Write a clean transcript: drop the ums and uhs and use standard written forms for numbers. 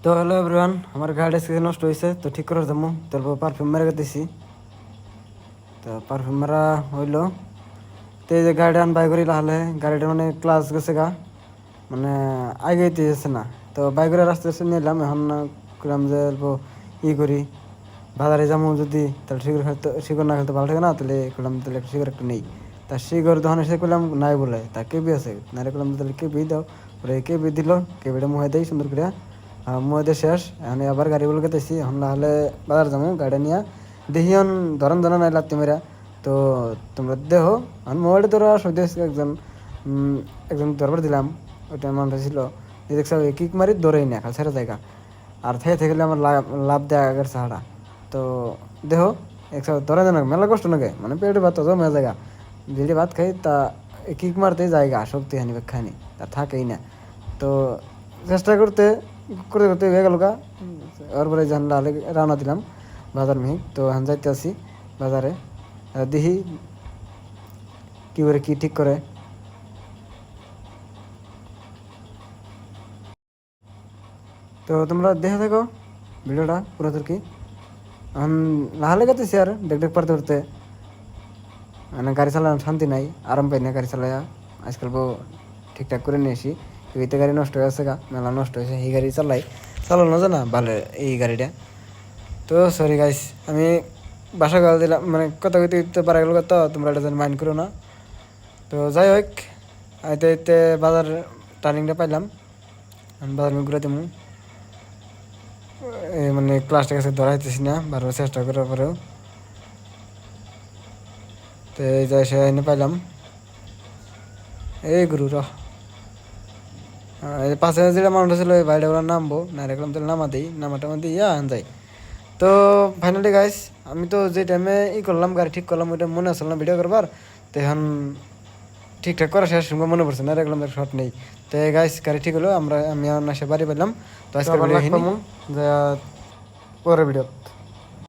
তো hello everyone, আমার গাড়ি আজকে নষ্ট হয়েছে, তো ঠিক করে যাবো। তারপর পারফিউম মেরে গেতেছি। তো পারফিউম মারা হইলো। তো এই যে গাড়িটা বাই করি লাহলে গাড়িটা মানে ক্লাস গেছে গা, মানে আগে যাচ্ছে না। তো বাই করে রাস্তা রাস্তা নিলাম। এখন করলাম যে অল্প করি, বাজারে যাবো যদি, তাহলে শিকড় খেলতে শিকড় না খেলতে ভালো থাকে না, তাহলে করলাম তাহলে একটা শিকড় একটা নেই। তা শিকড় তখন এসে করলাম নাই বলে, তা কেবি আছে না রে, করলাম তাহলে কেবি দাও। ওরে কেবি দিল, কেবিটা মুহে দেয় সুন্দর করে। মুহে দিয়ে শেষ। এখন আবার গাড়ি বলে গেতেছি। এখন নাহলে বাজার যাবো গাড়ি নিয়ে দেখি। এখন ধরন ধরন নাই লাগতে মেরা। তো তোমরা দেহ এখন মোবাইলটা ধরা সদ্য একজন একজন দরবার দিলাম। ওইটা মানুষ ছিল, দেখছ কিক মারি দৌড়েই না খাল ছেড়ে জায়গা। আর থেকে থাকলে আমার লাভ দেয় আগের সাহারা। তো দেহ একসাথে ধরে দেন মেলা কষ্ট নাকি, মানে পেটে ভাত তো মেলা জায়গা যেটি ভাত খাই তা কিক মারতে জায়গা শক্তি হানি খানি তা থাকেই না। তো চেষ্টা করতে করতে করতে হয়ে গেল গা। ওরপরে জানলা রানা দিলাম বাজার মিহিক। তো এখন যাইতে আসি বাজারে, দেখি কী করে কী ঠিক করে। তো তোমরা দেখে থাকো ভিডিওটা পুরো কি। এখন লাহালে গেতেছি আর দেখ দেখ পারতে পারতে, মানে গাড়ি চালানো শান্তি নাই, আরাম পাই না গাড়ি চালাইয়া। আজকাল ঠিকঠাক করে নিয়ে আসি। এইতে গাড়ি নষ্ট হয়ে গেছে গা, মেলা নষ্ট হয়েছে। এই গাড়ি চালানো জানা ভালো এই গাড়িটা। তো সরি গাইস, আমি বাসা গাল দিলাম, মানে কথা কইতে কইতে পারা গেল। তো তোমরা এটা যেন মাইন্ড করো না। তো যাই হোক, আইতে আইতে বাজার টার্নিংটা পাইলাম। আমি বাজার ঘুরে দেবো, মানে ক্লাসটা কাছে ধরাইতেছি না, বারবার চেষ্টা করার পরেও। তো এই যাই সে এনে পাইলাম এই গুরু পাশে যেটা মানুষ ছিল ওই ভাইটা ওরা নামবো না, দেখলাম তাহলে নামা দিই, নামাটামা দিই আন যাই। তো ফাইনালি গাইস, আমি তো যে টাইমে করলাম গাড়ি ঠিক করলাম ওইটা মনে আসল না ভিডিও করবার। তো এখন ঠিকঠাক করা শেষ মনে পড়ছে না, দেখলাম শর্ট নেই। তো গাইস গাড়ি ঠিক হলো, আমি আর না সে বাড়ি পেলাম। তো আজকে পরে ভিডিও।